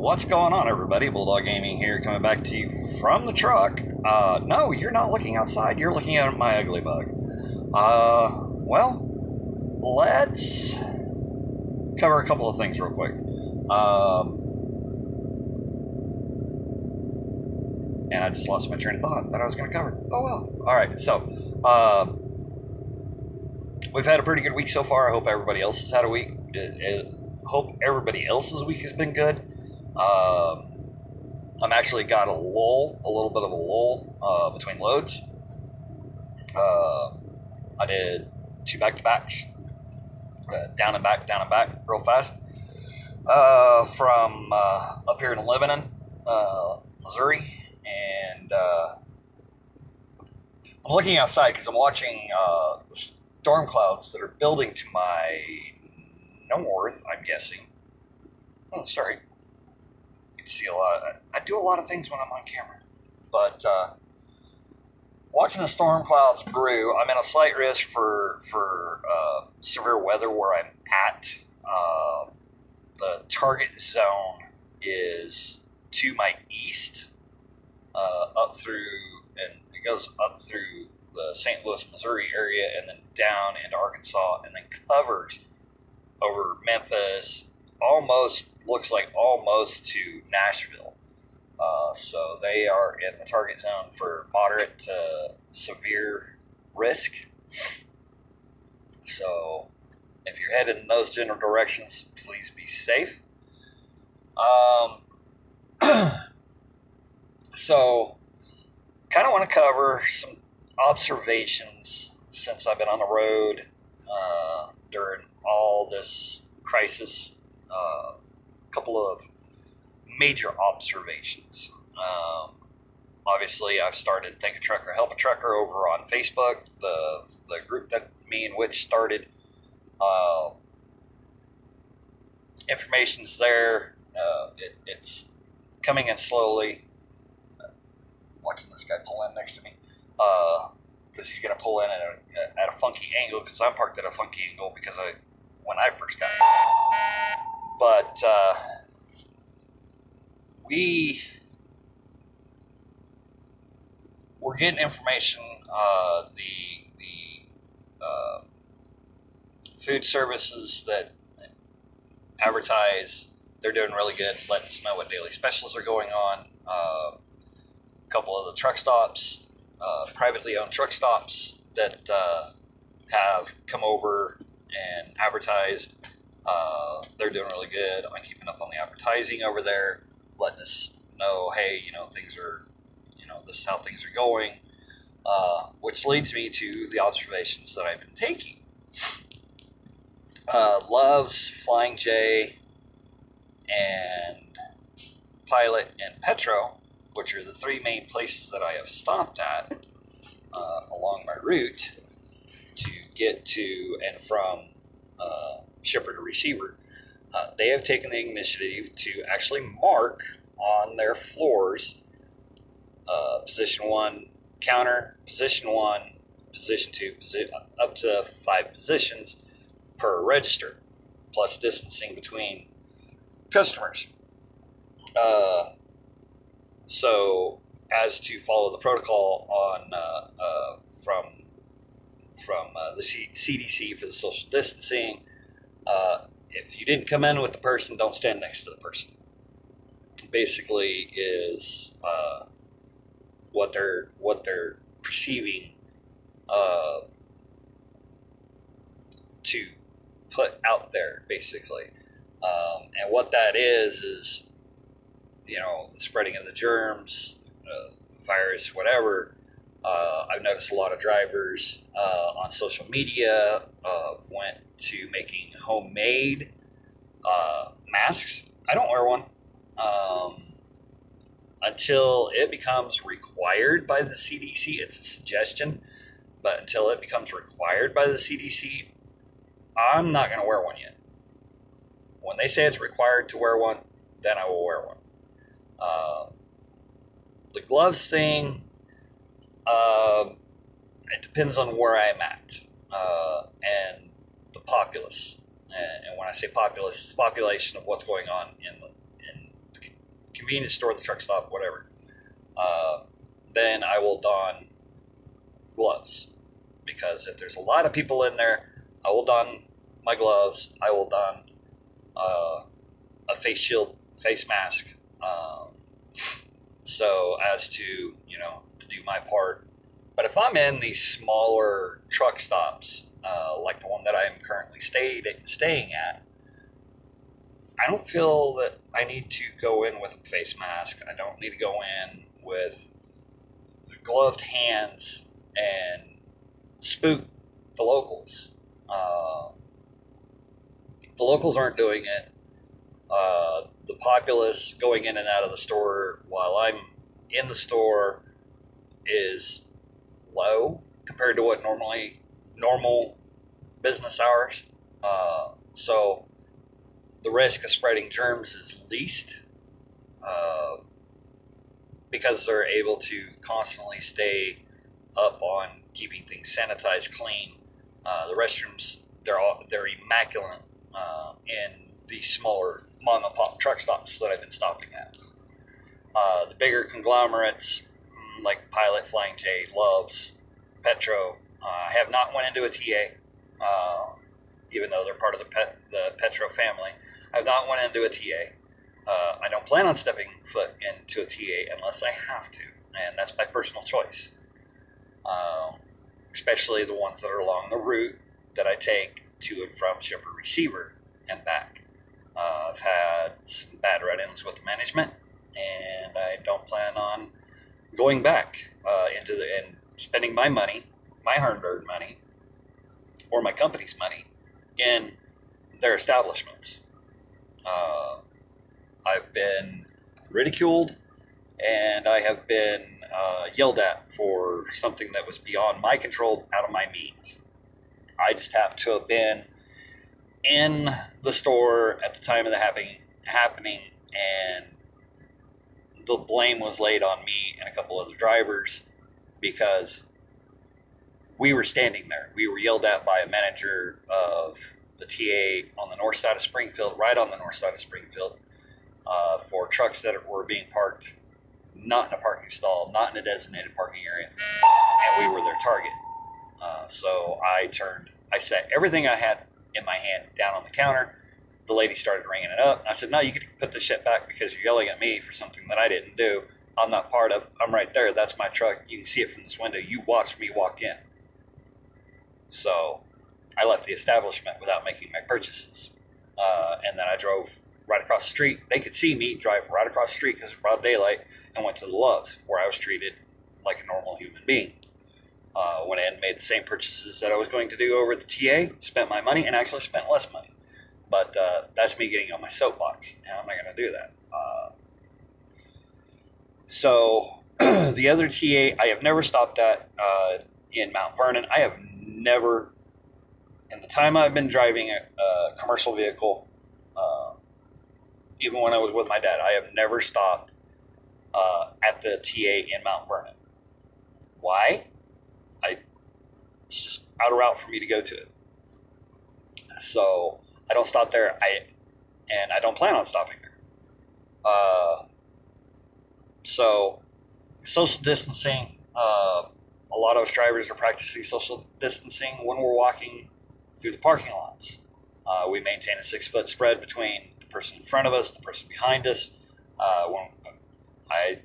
What's going on, everybody? Bulldog Gaming here, coming back to you from the truck. No, you're not looking outside. You're looking at my ugly bug. Let's cover a couple of things real quick. And I just lost my train of thought that I was going to cover. Oh, well. All right, so we've had a pretty good week so far. I hope everybody else has had a week. Hope everybody else's week has been good. I'm actually got a little bit of a lull between loads. I did 2 back-to-backs, down and back, real fast, from up here in Lebanon, Missouri, and I'm looking outside because I'm watching the storm clouds that are building to my north, I'm guessing. Oh, sorry. You can see I do a lot of things when I'm on camera. But watching the storm clouds brew, I'm in a slight risk for severe weather where I'm at. The target zone is to my east, up through, and it goes up through the St. Louis, Missouri area, and then down into Arkansas, and then covers over Memphis, looks like almost to Nashville. So they are in the target zone for moderate to severe risk. So if you're headed in those general directions, please be safe. So kind of want to cover some observations since I've been on the road during all this crisis. A couple of major observations. Obviously, I've started Think a Trucker, Help a Trucker over on Facebook, the group that me and Witch started. Information's there. It's coming in slowly. Watching this guy pull in next to me. Because he's going to pull in at a funky angle, because I'm parked at a funky angle when I first got here. But we're getting information. The food services that advertise, they're doing really good, letting us know what daily specials are going on. A couple of the truck stops, privately owned truck stops that have come over and advertised. They're doing really good on keeping up on the advertising over there, letting us know, hey, things are, this is how things are going, which leads me to the observations that I've been taking. Love's, Flying J, and Pilot, and Petro, which are the 3 main places that I have stopped at along my route to get to and from shipper to receiver. They have taken the initiative to actually mark on their floors position 1 counter, position 1, position 2, up to 5 positions per register, plus distancing between customers. So as to follow the protocol on from the CDC for the social distancing, if you didn't come in with the person, don't stand next to the person. Basically, is what they're perceiving to put out there, basically, and what that is the spreading of the germs, virus, whatever. I've noticed a lot of drivers on social media went to making homemade masks. I don't wear one until it becomes required by the CDC. It's a suggestion, but until it becomes required by the CDC, I'm not going to wear one yet. When they say it's required to wear one, then I will wear one. The gloves thing, it depends on where I'm at and the populace. And when I say populace, it's the population of what's going on in convenience store, the truck stop, whatever, then I will don gloves. Because if there's a lot of people in there, I will don my gloves. I will don a face shield, face mask. So as to, to do my part. But if I'm in these smaller truck stops, like the one that I am currently staying at, I don't feel that I need to go in with a face mask. I don't need to go in with gloved hands and spook the locals. The locals aren't doing it. The populace going in and out of the store while I'm in the store is low compared to what normal business hours. So the risk of spreading germs is least because they're able to constantly stay up on keeping things sanitized, clean. The restrooms, they're immaculate in the smaller mom and pop truck stops that I've been stopping at. The bigger conglomerates like Pilot, Flying J, Loves, Petro, I have not went into a TA, even though they're part of the Petro family. I have not went into a TA. I don't plan on stepping foot into a TA unless I have to, and that's by personal choice. Especially the ones that are along the route that I take to and from shipper receiver and back. I've had some bad run-ins with management, and I don't plan on going back and spending my money, my hard-earned money, or my company's money in their establishments. I've been ridiculed, and I have been yelled at for something that was beyond my control, out of my means. I just happened to have been in the store at the time of the happening, and the blame was laid on me and a couple other drivers because we were standing there. We were yelled at by a manager of the TA on the north side of Springfield, right on the north side of Springfield, for trucks that were being parked not in a parking stall, not in a designated parking area, and we were their target. So I set everything I had in my hand down on the counter. The lady started ringing it up. I said, no, you can put this shit back because you're yelling at me for something that I didn't do. I'm not part of. I'm right there. That's my truck. You can see it from this window. You watched me walk in. So I left the establishment without making my purchases. And then I drove right across the street. They could see me drive right across the street because it was broad daylight, and went to the Loves, where I was treated like a normal human being. Went in, made the same purchases that I was going to do over at the TA, spent my money, and actually spent less money. But that's me getting on my soapbox, and I'm not going to do that. So the other TA I have never stopped at in Mount Vernon. I have never, in the time I've been driving a commercial vehicle, even when I was with my dad, I have never stopped at the TA in Mount Vernon. Why? It's just out of route for me to go to it. So I don't stop there. And I don't plan on stopping there. So social distancing, a lot of us drivers are practicing social distancing when we're walking through the parking lots. We maintain a 6-foot spread between the person in front of us, the person behind us. When I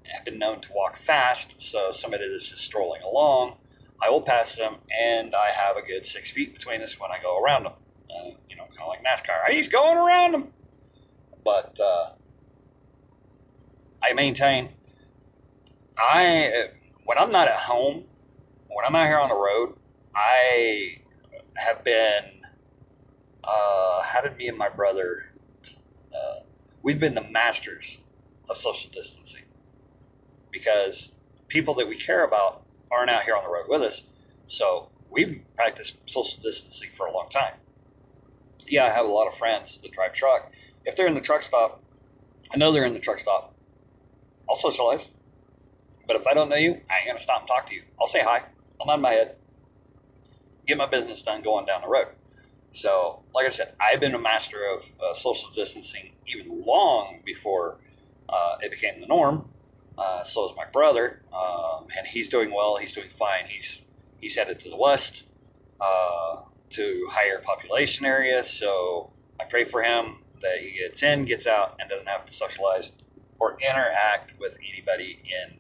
have been known to walk fast, so somebody that's just strolling along, I will pass them, and I have a good 6 feet between us when I go around them. Kind of like NASCAR. He's going around them. But I maintain, when I'm not at home, when I'm out here on the road, I have been, how did me and my brother, we've been the masters of social distancing, because the people that we care about aren't out here on the road with us. So we've practiced social distancing for a long time. Yeah, I have a lot of friends that drive truck. If they're in the truck stop, I know they're in the truck stop, I'll socialize. But if I don't know you, I ain't going to stop and talk to you. I'll say hi. I'll nod my head. Get my business done going down the road. So, like I said, I've been a master of social distancing even long before it became the norm. So is my brother, and he's doing well. He's doing fine. He's headed to the west, to higher population areas. So I pray for him that he gets in, gets out, and doesn't have to socialize or interact with anybody in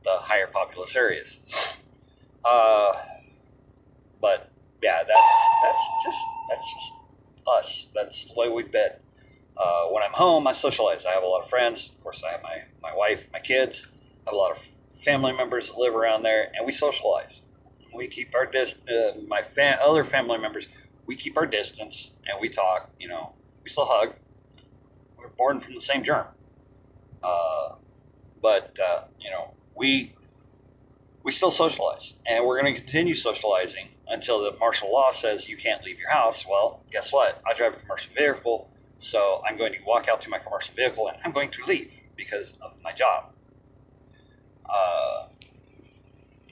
the higher populous areas. But yeah, that's just us. That's the way we've been. When I'm home, I socialize. I have a lot of friends. Of course, I have my wife, my kids. I have a lot of family members that live around there, and we socialize. We keep our other family members. We keep our distance, and we talk. We still hug. We're born from the same germ. But we still socialize, and we're going to continue socializing until the martial law says you can't leave your house. Well, guess what? I drive a commercial vehicle, so I'm going to walk out to my commercial vehicle, and I'm going to leave because of my job.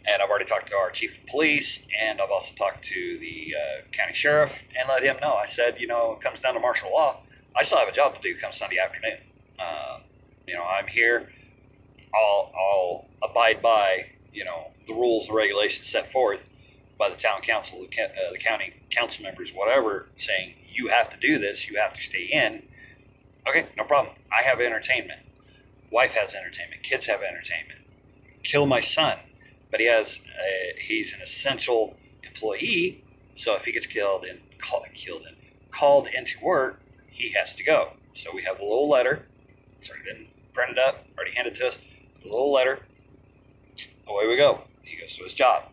And I've already talked to our chief of police, and I've also talked to the county sheriff and let him know. I said, it comes down to martial law. I still have a job to do come Sunday afternoon. I'm here. I'll abide by, the rules and regulations set forth by the town council, the county council members, whatever, saying you have to do this, you have to stay in. Okay, no problem. I have entertainment. Wife has entertainment. Kids have entertainment. Kill my son, but he's an essential employee. So if he gets killed and called into work, he has to go. So we have a little letter. It's already been printed up, already handed to us. A little letter. Away we go. He goes to his job.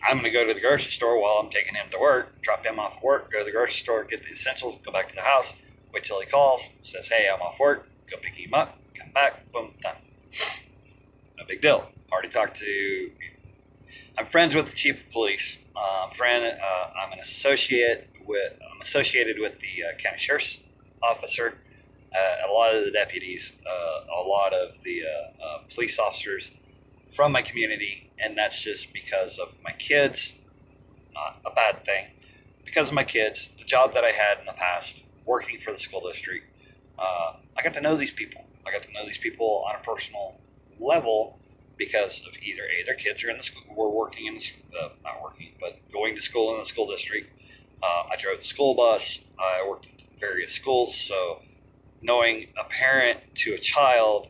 I'm going to go to the grocery store while I'm taking him to work, drop him off at work, go to the grocery store, get the essentials, go back to the house, wait till he calls, says, hey, I'm off work, go pick him up, come back, boom, done. No big deal. I'm friends with the chief of police. I'm associated with the county sheriff's officer, a lot of the deputies, a lot of the police officers from my community, and that's just because of my kids. Not a bad thing. Because of my kids, the job that I had in the past, working for the school district, I got to know these people. I got to know these people on a personal level because of either their kids are in the school, were working in not working, but going to school in the school district. I drove the school bus. I worked at various schools, so knowing a parent to a child,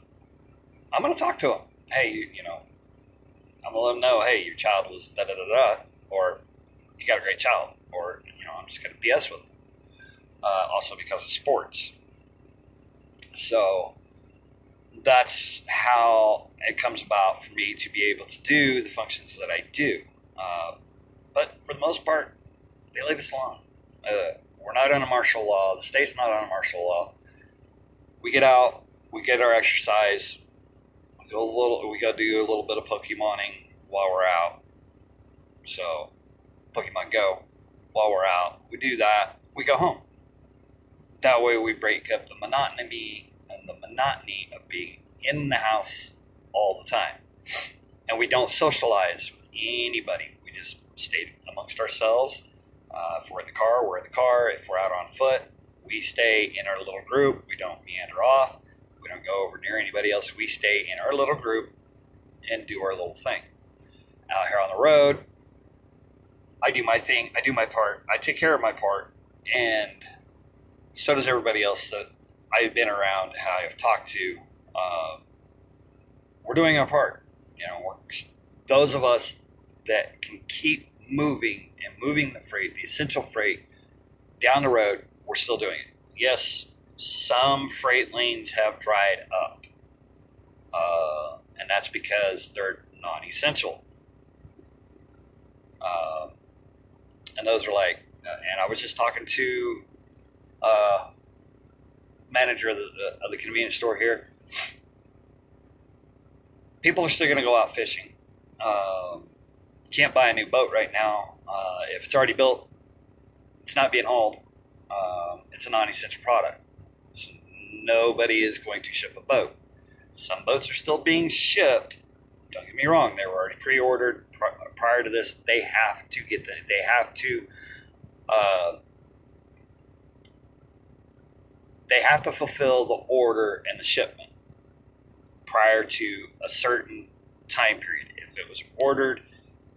I'm going to talk to them. Hey, I'm going to let them know, hey, your child was da-da-da-da, or you got a great child, or, I'm just going to BS with them. Also because of sports. So that's how it comes about for me to be able to do the functions that I do. But for the most part, they leave us alone. We're not on a martial law. The state's not on a martial law. We get out, we get our exercise, we go do a little bit of Pokemoning while we're out. So, Pokemon Go, while we're out, we do that, we go home. That way we break up the monotony of being in the house all the time. And we don't socialize with anybody. We just stay amongst ourselves. If we're in the car, we're in the car. If we're out on foot, we stay in our little group. We don't meander off. We don't go over near anybody else. We stay in our little group and do our little thing. Out here on the road, I do my thing. I do my part. I take care of my part. And so does everybody else that I've been around, how I've talked to. We're doing our part. Those of us that can keep moving and moving the freight, the essential freight, down the road, we're still doing it. Yes, some freight lanes have dried up. And that's because they're non-essential. And those are and I was just talking to manager of the convenience store here. People are still going to go out fishing. Can't buy a new boat right now. If it's already built, it's not being hauled. It's a non-essential product. So nobody is going to ship a boat. Some boats are still being shipped. Don't get me wrong; they were already pre-ordered prior to this. They have to they have to fulfill the order and the shipment prior to a certain time period. If it was ordered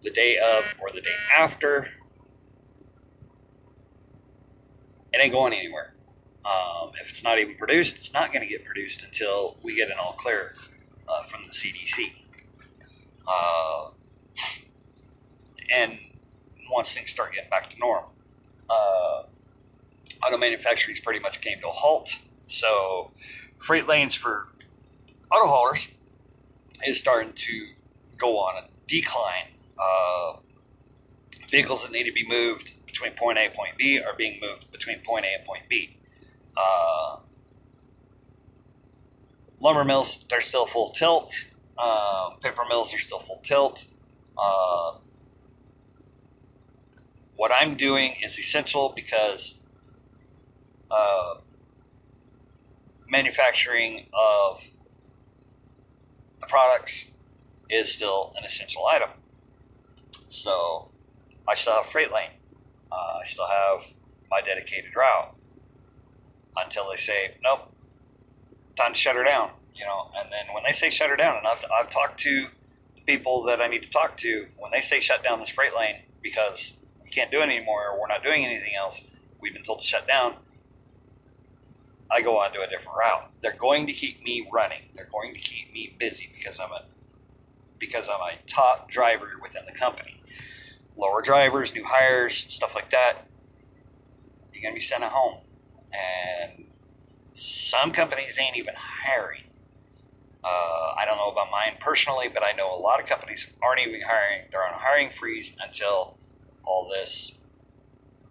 the day of or the day after, it ain't going anywhere. If it's not even produced, it's not going to get produced until we get an all clear from the CDC. And once things start getting back to normal, auto manufacturing's pretty much came to a halt. So freight lanes for auto haulers is starting to go on a decline. Vehicles that need to be moved between point A and point B are being moved between point A and point B. Lumber mills, they're still full tilt. Paper mills are still full tilt. What I'm doing is essential because manufacturing of the products is still an essential item. So I still have freight lane. I still have my dedicated route until they say, nope, time to shut her down. And then when they say shut her down, and I've talked to the people that I need to talk to, when they say shut down this freight lane because we can't do it anymore or we're not doing anything else, we've been told to shut down, I go on to a different route. They're going to keep me running. They're going to keep me busy because I'm a top driver within the company. Lower drivers, new hires, stuff like that, you're going to be sent home. And some companies ain't even hiring. I don't know about mine personally, but I know a lot of companies aren't even hiring. They're on a hiring freeze until all this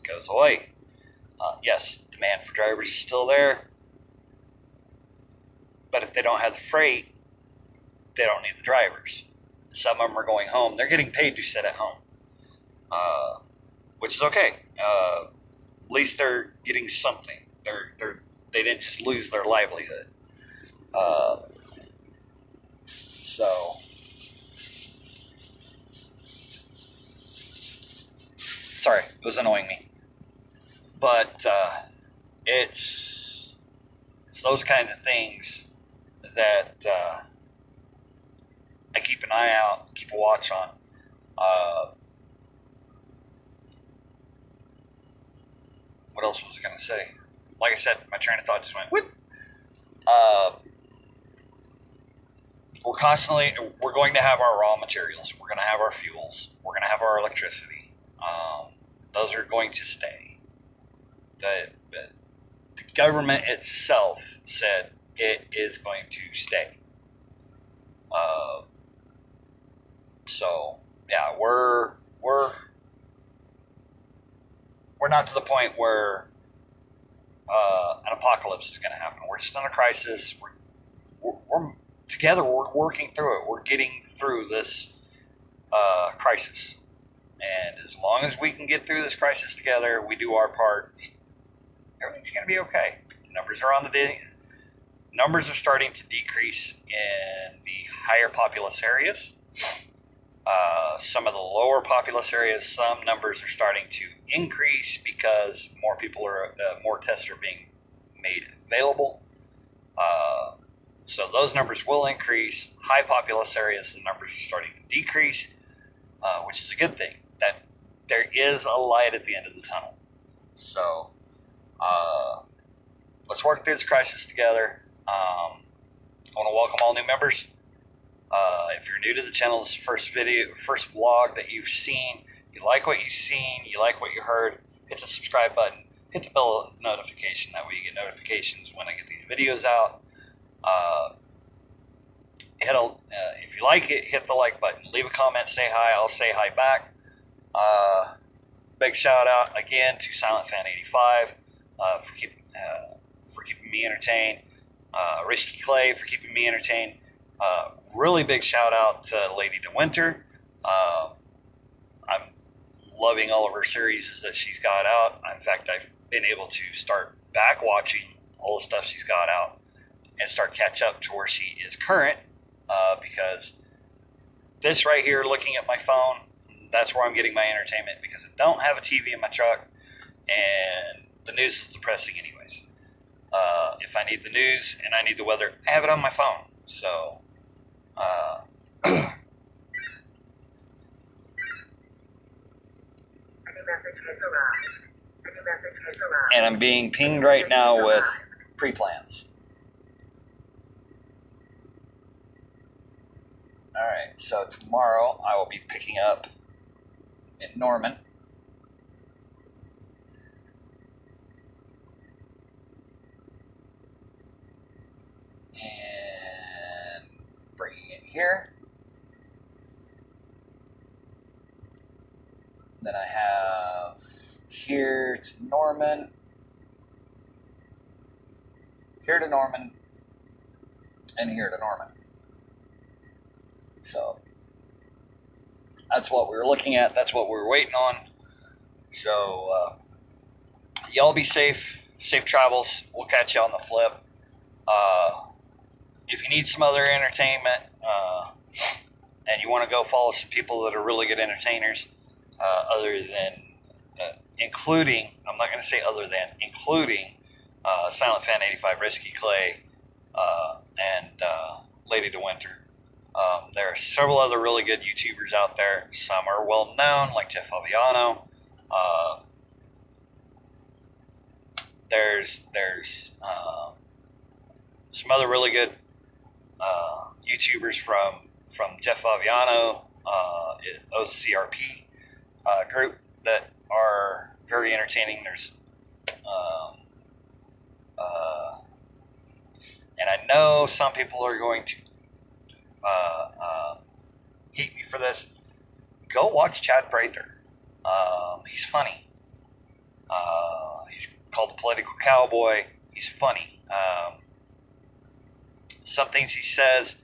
goes away. Yes, demand for drivers is still there. But if they don't have the freight, they don't need the drivers. Some of them are going home. They're getting paid to sit at home, which is okay. At least they're getting something. They didn't just lose their livelihood. So sorry, it was annoying me. But it's those kinds of things that I keep an eye out, keep a watch on. What else was I going to say? Like I said, my train of thought just went whoop. We're going to have our raw materials. We're going to have our fuels. We're going to have our electricity. Those are going to stay. The government itself said it is going to stay. So yeah, we're not to the point where an apocalypse is going to happen. We're just in a crisis. We're together. We're working through it. We're getting through this crisis, and as long as we can get through this crisis together, we do our part, everything's going to be okay. Numbers are starting to decrease in the higher populous areas. Some of the lower populous areas, some numbers are starting to increase because more tests are being made available. So those numbers will increase. High populous areas, the numbers are starting to decrease, which is a good thing. That there is a light at the end of the tunnel. So let's work through this crisis together. I want to welcome all new members. If you're new to the channel, this is the first vlog that you've seen, you like what you've seen, you like what you heard, hit the subscribe button, hit the bell notification. That way you get notifications when I get these videos out. If you like it, hit the like button. Leave a comment, say hi. I'll say hi back. Big shout out again to Silent Fan 85 for keeping me entertained. Risky Clay for keeping me entertained. Really big shout out to Lady DeWinter. I'm loving all of her series that she's got out. In fact, I've been able to start back watching all the stuff she's got out and start catch up to where she is current, because this right here, looking at my phone, that's where I'm getting my entertainment, because I don't have a TV in my truck and the news is depressing anyways. need the news and I need the weather. I have it on my phone. So, and I'm being pinged right now with pre-plans. Alright, so tomorrow I will be picking up in Norman. And bringing it here. Then I have here to Norman, here to Norman, and here to Norman. So that's what we were looking at. That's what we were waiting on. So y'all be safe. Safe travels. We'll catch you on the flip. If you need some other entertainment and you want to go follow some people that are really good entertainers, other than including, I'm not going to say other than, including Silent Fan 85, Risky Clay, and Lady de Winter. There are several other really good YouTubers out there. Some are well known, like Jeff Fabiano. There's some other really good YouTubers from Jeff Fabiano, OCRP group that are very entertaining. There's and I know some people are going to hate me for this. Go watch Chad Prather. He's funny. He's called the Political Cowboy. He's funny. Some things he says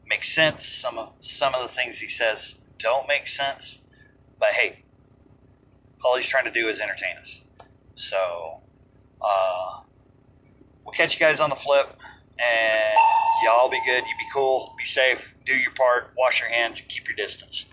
make sense. Some of the things he says don't make sense. But hey, all he's trying to do is entertain us. So we'll catch you guys on the flip. And y'all be good. You be cool. Be safe. Do your part. Wash your hands. Keep your distance.